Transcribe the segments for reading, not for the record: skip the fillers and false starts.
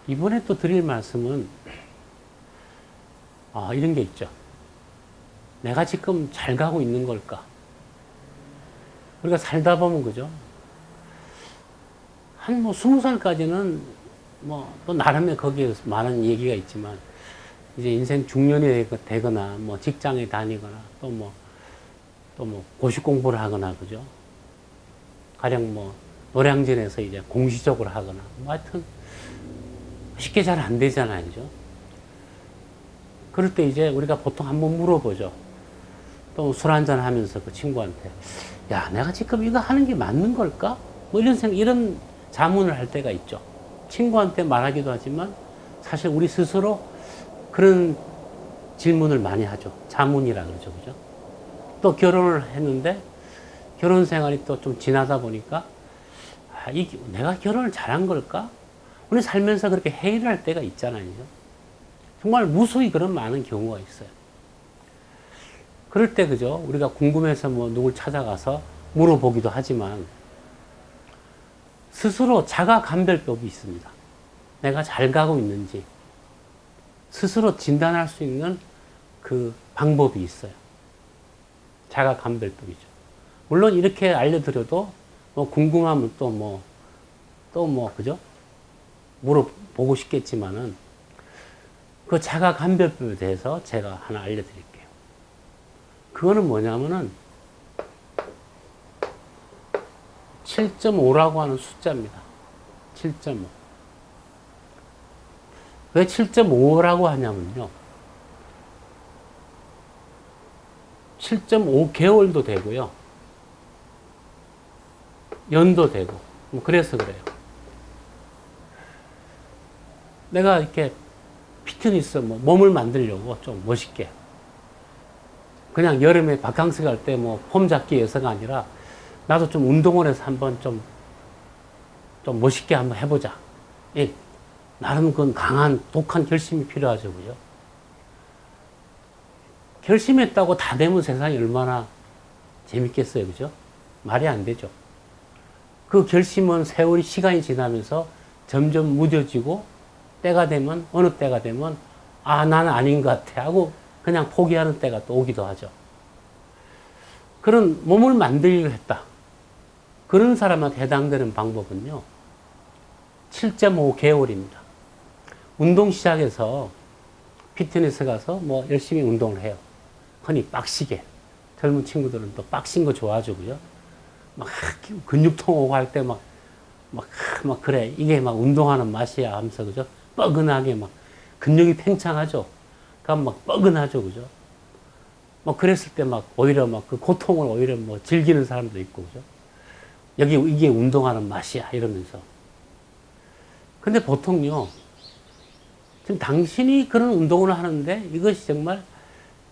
이번에 또 드릴 말씀은 이런 게 있죠. 내가 지금 잘 가고 있는 걸까? 우리가 살다 보면 그죠? 한 20살까지는 또 나름의 거기에 많은 얘기가 있지만 이제 인생 중년이 되거나 직장에 다니거나 또 고시 공부를 하거나 그죠? 가령 노량진에서 이제 공시적으로 하거나 하여튼 쉽게 잘 안 되잖아요. 그죠? 그럴 때 이제 우리가 보통 한번 물어보죠. 또 술 한잔 하면서 그 친구한테 야, 내가 지금 이거 하는 게 맞는 걸까? 이런 자문을 할 때가 있죠. 친구한테 말하기도 하지만 사실 우리 스스로 그런 질문을 많이 하죠. 자문이라 그러죠. 그죠? 또 결혼을 했는데 결혼 생활이 또 좀 지나다 보니까 내가 결혼을 잘한 걸까? 우리 살면서 그렇게 회의를 할 때가 있잖아요. 정말 무수히 그런 많은 경우가 있어요. 그럴 때 그죠? 우리가 궁금해서 누굴 찾아가서 물어보기도 하지만 스스로 자가 감별법이 있습니다. 내가 잘 가고 있는지 스스로 진단할 수 있는 그 방법이 있어요. 자가 감별법이죠. 물론 이렇게 알려드려도 궁금하면 그죠? 물어보고 싶겠지만은 그 자가 감별법에 대해서 제가 하나 알려드릴게요. 그거는 뭐냐면은 7.5라고 하는 숫자입니다. 7.5. 왜 7.5라고 하냐면요. 7.5개월도 되고요. 연도 되고. 그래서 그래요. 내가 이렇게 피트니스 몸을 만들려고 좀 멋있게. 그냥 여름에 바캉스 갈 때 폼 잡기 위해서가 아니라 나도 좀 운동을 해서 한번 좀 멋있게 한번 해보자. 나름 그건 강한, 독한 결심이 필요하죠. 그죠? 결심했다고 다 되면 세상이 얼마나 재밌겠어요. 그죠? 말이 안 되죠. 그 결심은 세월이 시간이 지나면서 점점 무뎌지고 어느 때가 되면 나는 아닌 것 같아 하고 그냥 포기하는 때가 또 오기도 하죠. 그런 몸을 만들려고 했다. 그런 사람한테 해당되는 방법은요. 7.5개월입니다. 운동 시작해서 피트니스 가서 열심히 운동을 해요. 흔히 빡시게. 젊은 친구들은 또 빡신 거 좋아하죠. 그죠? 근육통 오고 할 때 그래. 이게 운동하는 맛이야 하면서 그죠? 뻐근하게 근육이 팽창하죠. 그럼 뻐근하죠. 그죠? 그랬을 때 오히려 그 고통을 오히려 즐기는 사람도 있고, 그죠? 이게 운동하는 맛이야. 이러면서. 근데 보통요, 지금 당신이 그런 운동을 하는데 이것이 정말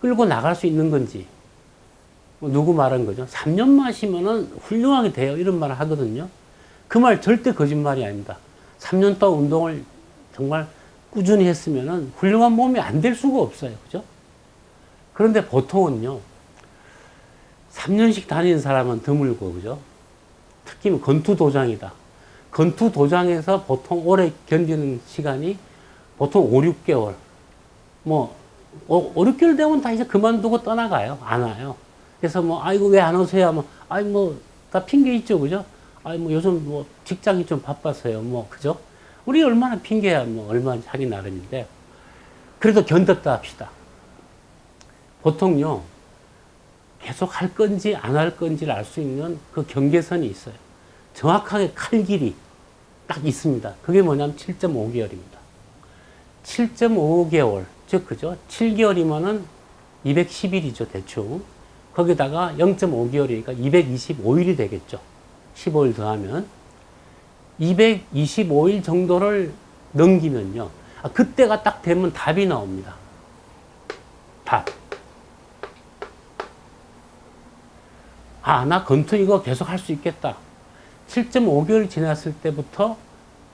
끌고 나갈 수 있는 건지, 누구 말한 거죠? 3년 마시면은 훌륭하게 돼요. 이런 말을 하거든요. 그 말 절대 거짓말이 아닙니다. 3년 동안 운동을 정말 꾸준히 했으면은 훌륭한 몸이 안 될 수가 없어요. 그죠? 그런데 보통은요, 3년씩 다니는 사람은 드물고, 그죠? 특히 건투도장이다. 건투도장에서 보통 오래 견디는 시간이 보통 5, 6개월. 5, 6개월 되면 다 이제 그만두고 떠나가요. 안 와요. 그래서 아이고, 왜 안 오세요? 다 핑계 있죠. 그죠? 요즘 직장이 좀 바빠서요. 그죠? 우리 얼마나 핑계야, 얼마나 자기 나름인데. 그래도 견뎠다 합시다. 보통요, 계속 할 건지 안 할 건지를 알 수 있는 그 경계선이 있어요. 정확하게 칼 길이 딱 있습니다. 그게 뭐냐면 7.5개월입니다. 7.5개월, 즉, 그죠? 7개월이면은 210일이죠, 대충. 거기다가 0.5개월이니까 225일이 되겠죠. 15일 더하면. 225일 정도를 넘기면요. 그때가 딱 되면 답이 나옵니다. 답. 나 건투 이거 계속 할 수 있겠다. 7.5개월이 지났을 때부터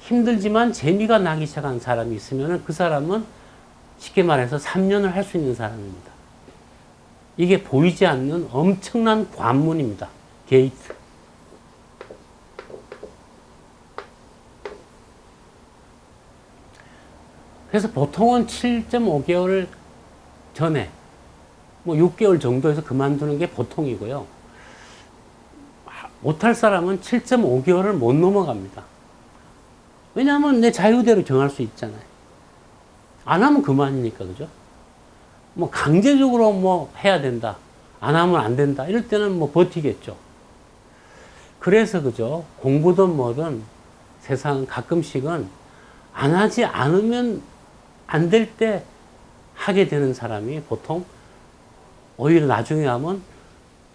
힘들지만 재미가 나기 시작한 사람이 있으면 그 사람은 쉽게 말해서 3년을 할 수 있는 사람입니다. 이게 보이지 않는 엄청난 관문입니다. 게이트. 그래서 보통은 7.5개월 전에 뭐 6개월 정도에서 그만두는 게 보통이고요. 못할 사람은 7.5개월을 못 넘어갑니다. 왜냐하면 내 자유대로 정할 수 있잖아요. 안 하면 그만이니까, 그죠? 뭐 강제적으로 뭐 해야 된다, 안 하면 안 된다, 이럴 때는 뭐 버티겠죠. 그래서 그죠? 공부든 뭐든 세상 가끔씩은 안 하지 않으면 안 될 때 하게 되는 사람이 보통 오히려 나중에 하면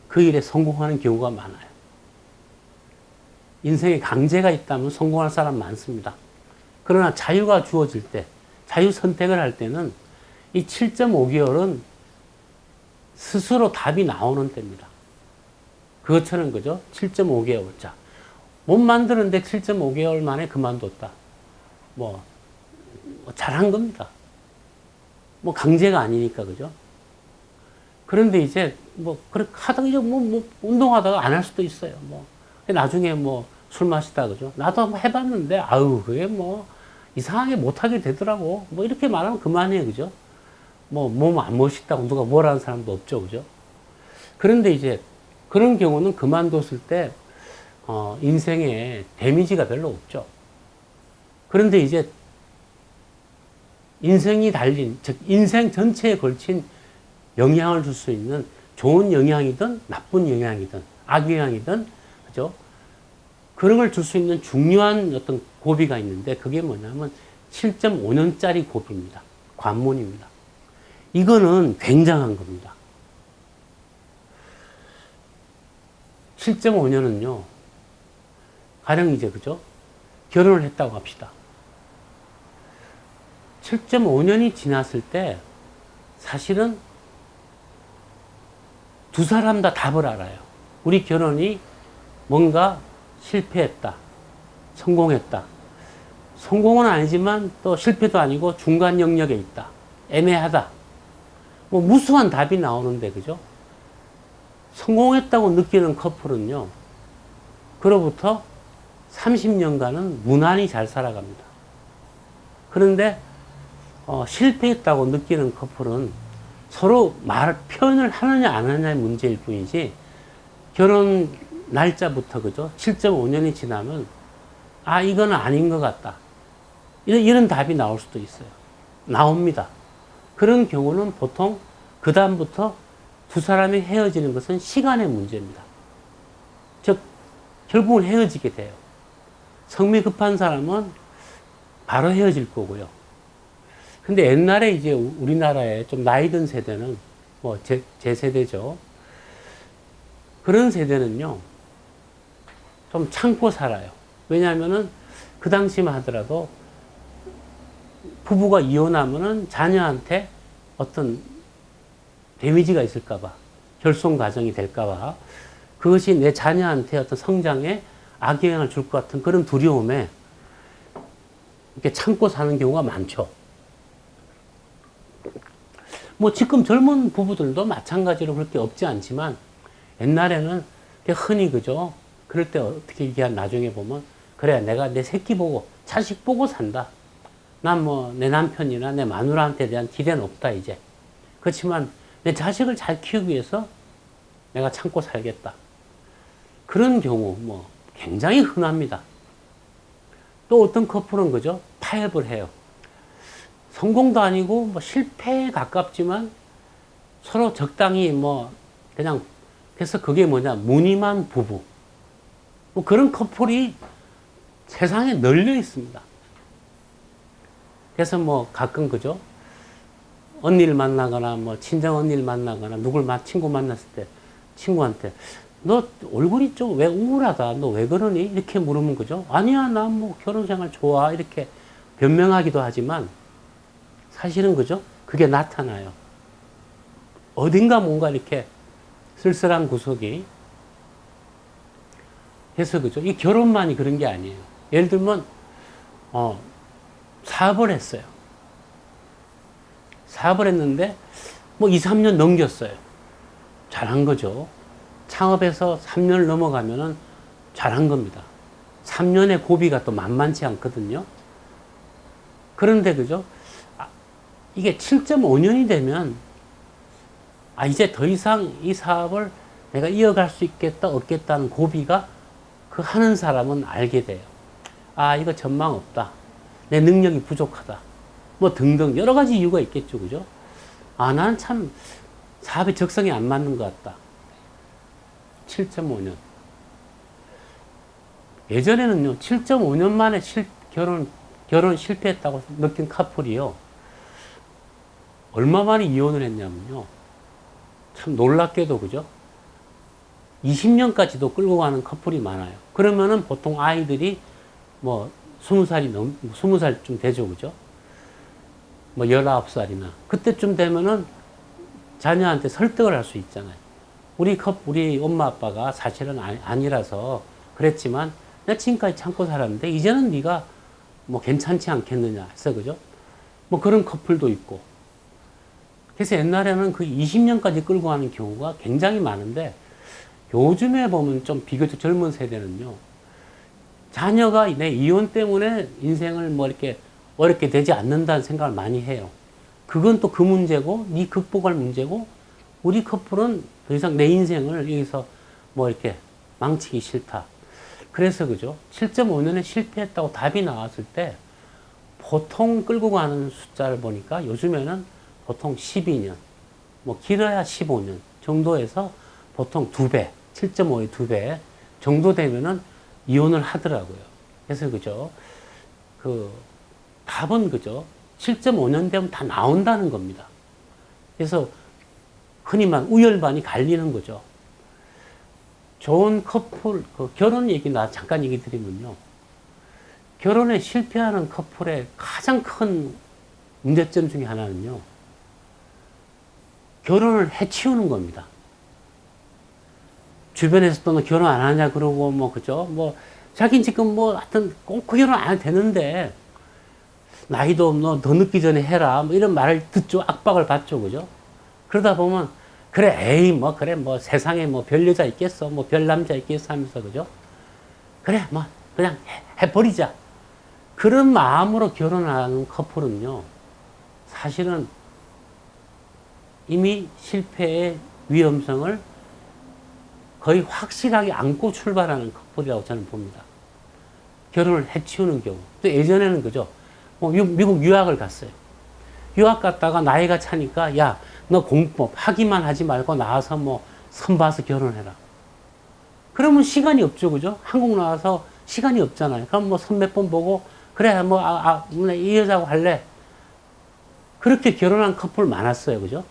그 일에 성공하는 경우가 많아요. 인생에 강제가 있다면 성공할 사람 많습니다. 그러나 자유가 주어질 때, 자유 선택을 할 때는 이 7.5개월은 스스로 답이 나오는 때입니다. 그것처럼 그죠? 7.5개월. 자, 못 만드는데 7.5개월 만에 그만뒀다. 뭐 잘한 겁니다. 뭐 강제가 아니니까, 그죠? 그런데 이제 뭐 그렇게 하다가 이제 뭐 운동하다가 안 할 수도 있어요. 뭐 나중에 뭐 술 마시다, 그죠? 나도 한번 해봤는데 아유 그게 뭐 이상하게 못하게 되더라고. 뭐 이렇게 말하면 그만해요, 그죠? 뭐 몸 안 멋있다고 누가 뭐라는 사람도 없죠, 그죠? 그런데 이제 그런 경우는 그만뒀을 때 인생에 데미지가 별로 없죠. 그런데 이제 인생이 달린, 즉 인생 전체에 걸친 영향을 줄 수 있는 좋은 영향이든 나쁜 영향이든 악영향이든, 그죠? 그런 걸 줄 수 있는 중요한 어떤 고비가 있는데 그게 뭐냐면 7.5년짜리 고비입니다. 관문입니다. 이거는 굉장한 겁니다. 7.5년은요, 가령 이제, 그죠? 결혼을 했다고 합시다. 7.5년이 지났을 때 사실은 두 사람 다 답을 알아요. 우리 결혼이 뭔가 실패했다, 성공했다. 성공은 아니지만 또 실패도 아니고 중간 영역에 있다, 애매하다. 뭐 무수한 답이 나오는데, 그죠? 성공했다고 느끼는 커플은요, 그로부터 30년간은 무난히 잘 살아갑니다. 그런데 실패했다고 느끼는 커플은 서로 표현을 하느냐 안 하느냐의 문제일 뿐이지, 결혼 날짜부터, 그죠? 7.5년이 지나면 아 이거는 아닌 것 같다, 이런 답이 나올 수도 있어요. 나옵니다. 그런 경우는 보통 그 다음부터 두 사람이 헤어지는 것은 시간의 문제입니다. 즉 결국은 헤어지게 돼요. 성미 급한 사람은 바로 헤어질 거고요. 근데 옛날에 이제 우리나라에 좀 나이 든 세대는 뭐 제 세대죠. 그런 세대는요, 좀 참고 살아요. 왜냐하면은 그 당시만 하더라도 부부가 이혼하면은 자녀한테 어떤 데미지가 있을까봐, 결손 가정이 될까봐, 그것이 내 자녀한테 어떤 성장에 악영향을 줄 것 같은 그런 두려움에 이렇게 참고 사는 경우가 많죠. 뭐 지금 젊은 부부들도 마찬가지로 그렇게 없지 않지만, 옛날에는 흔히, 그죠? 그럴 때 어떻게 얘기한, 나중에 보면 그래 내가 내 새끼 보고 자식 보고 산다, 난 뭐 내 남편이나 내 마누라한테 대한 기대는 없다 이제. 그렇지만 내 자식을 잘 키우기 위해서 내가 참고 살겠다. 그런 경우 뭐 굉장히 흔합니다. 또 어떤 커플은, 그죠? 타협을 해요. 성공도 아니고 뭐 실패에 가깝지만 서로 적당히 뭐 그냥, 그래서 그게 뭐냐, 무늬만 부부. 뭐 그런 커플이 세상에 널려 있습니다. 그래서 뭐 가끔, 그죠? 언니를 만나거나 뭐 친정 언니를 만나거나 친구 만났을 때 친구한테 너 얼굴이 좀 왜 우울하다, 너 왜 그러니? 이렇게 물으면, 그죠? 아니야 나 뭐 결혼생활 좋아, 이렇게 변명하기도 하지만 사실은, 그죠? 그게 나타나요. 어딘가 뭔가 이렇게 쓸쓸한 구석이. 해서, 그죠? 이 결혼만이 그런 게 아니에요. 예를 들면 사업을 했어요. 사업을 했는데 뭐 2, 3년 넘겼어요. 잘한 거죠. 창업해서 3년을 넘어가면은 잘한 겁니다. 3년의 고비가 또 만만치 않거든요. 그런데, 그죠? 이게 7.5년이 되면 이제 더 이상 이 사업을 내가 이어갈 수 있겠다 없겠다는 고비가 그 하는 사람은 알게 돼요. 이거 전망 없다. 내 능력이 부족하다. 뭐 등등 여러 가지 이유가 있겠죠. 그죠? 나는 참 사업의 적성에 안 맞는 것 같다. 7.5년. 예전에는요, 7.5년 만에 결혼 실패했다고 느낀 커플이요. 얼마 만에 이혼을 했냐면요. 참 놀랍게도, 그죠? 20년까지도 끌고 가는 커플이 많아요. 그러면은 보통 아이들이 뭐 20살쯤 되죠. 그죠? 뭐 19살이나. 그때쯤 되면은 자녀한테 설득을 할 수 있잖아요. 우리 엄마 아빠가 사실은 아니라서 그랬지만 내가 지금까지 참고 살았는데 이제는 네가 뭐 괜찮지 않겠느냐 해서 그죠? 뭐 그런 커플도 있고. 그래서 옛날에는 그 20년까지 끌고 가는 경우가 굉장히 많은데 요즘에 보면 좀 비교적 젊은 세대는요. 자녀가 내 이혼 때문에 인생을 뭐 이렇게 어렵게 되지 않는다는 생각을 많이 해요. 그건 또 그 문제고, 네 극복할 문제고, 우리 커플은 더 이상 내 인생을 여기서 뭐 이렇게 망치기 싫다. 그래서 그죠? 7.5년에 실패했다고 답이 나왔을 때 보통 끌고 가는 숫자를 보니까 요즘에는 보통 12년, 뭐 길어야 15년 정도에서 보통 2배, 7.5의 2배 정도 되면은 이혼을 하더라고요. 그래서 그죠? 답은 그죠? 7.5년 되면 다 나온다는 겁니다. 그래서 흔히 말 우열반이 갈리는 거죠. 좋은 커플, 결혼 얘기 잠깐 얘기 드리면요. 결혼에 실패하는 커플의 가장 큰 문제점 중에 하나는요. 결혼을 해치우는 겁니다. 주변에서도 너 결혼 안 하냐 그러고 뭐 그죠? 뭐 자기는 지금 뭐 하여튼 꼭 그 결혼 안 해도 되는데 나이도 너 더 늦기 전에 해라 뭐 이런 말을 듣죠. 압박을 받죠. 그죠? 그러다 보면 그래 에이 뭐 그래 뭐 세상에 뭐 별 여자 있겠어 뭐 별 남자 있겠어 하면서 그죠? 그래 뭐 그냥 해버리자. 그런 마음으로 결혼하는 커플은요. 사실은 이미 실패의 위험성을 거의 확실하게 안고 출발하는 커플이라고 저는 봅니다. 결혼을 해치우는 경우. 또 예전에는 그죠? 미국 유학을 갔어요. 유학 갔다가 나이가 차니까 야, 너 공법 하기만 하지 말고 나와서 뭐 선봐서 결혼해라. 그러면 시간이 없죠, 그죠? 한국 나와서 시간이 없잖아요. 그럼 뭐 선 몇 번 보고 그래 뭐 이 여자하고 할래. 그렇게 결혼한 커플 많았어요, 그죠?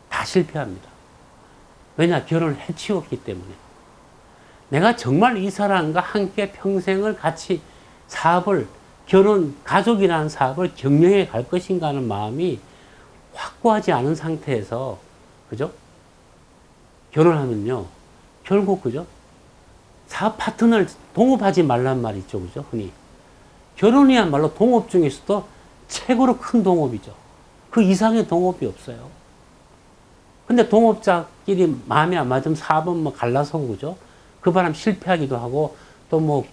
다 실패합니다. 왜냐? 결혼을 해치웠기 때문에. 내가 정말 이 사람과 함께 평생을 같이 사업을, 가족이라는 사업을 경영해 갈 것인가 하는 마음이 확고하지 않은 상태에서, 그죠? 결혼하면요. 결국, 그죠? 사업 파트너를 동업하지 말란 말이 있죠. 그죠? 흔히. 결혼이야말로 동업 중에서도 최고로 큰 동업이죠. 그 이상의 동업이 없어요. 근데 동업자끼리 마음에 안 맞으면 사업은 뭐 갈라서고, 그죠? 그 바람 실패하기도 하고, 또 뭐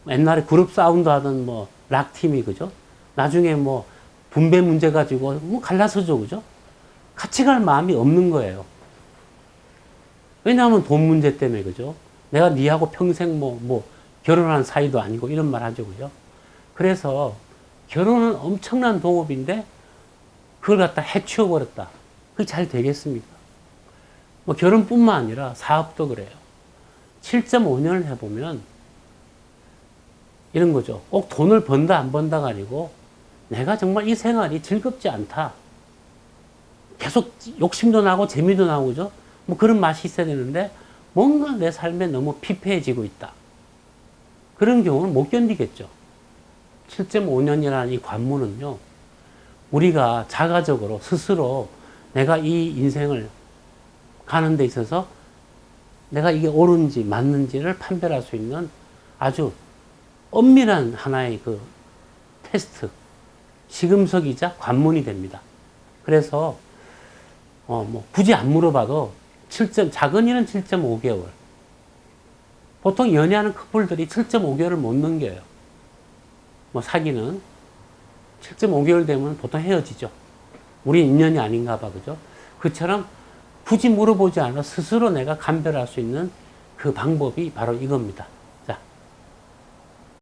옛날에 그룹 사운드 하던 뭐 락팀이, 그죠? 나중에 뭐 분배 문제 가지고 뭐 갈라서죠, 그죠? 같이 갈 마음이 없는 거예요. 왜냐하면 돈 문제 때문에, 그죠? 내가 니하고 평생 결혼한 사이도 아니고 이런 말 하죠, 그죠? 그래서 결혼은 엄청난 동업인데 그걸 갖다 해치워버렸다. 그게 잘 되겠습니까? 뭐 결혼뿐만 아니라 사업도 그래요. 7.5년을 해보면 이런 거죠. 꼭 돈을 번다 안 번다가 아니고 내가 정말 이 생활이 즐겁지 않다. 계속 욕심도 나고 재미도 나고 그죠? 뭐 그런 맛이 있어야 되는데 뭔가 내 삶에 너무 피폐해지고 있다. 그런 경우는 못 견디겠죠. 7.5년이라는 이 관문은요. 우리가 자가적으로 스스로 내가 이 인생을 가는 데 있어서 내가 이게 옳은지 맞는지를 판별할 수 있는 아주 엄밀한 하나의 그 테스트, 시금석이자 관문이 됩니다. 그래서 굳이 안 물어봐도 작은 일은 7.5개월. 보통 연애하는 커플들이 7.5개월을 못 넘겨요. 뭐 사귀는. 7.5개월 되면 보통 헤어지죠. 우리 인연이 아닌가 봐, 그죠? 그처럼 굳이 물어보지 않아 스스로 내가 감별할 수 있는 그 방법이 바로 이겁니다.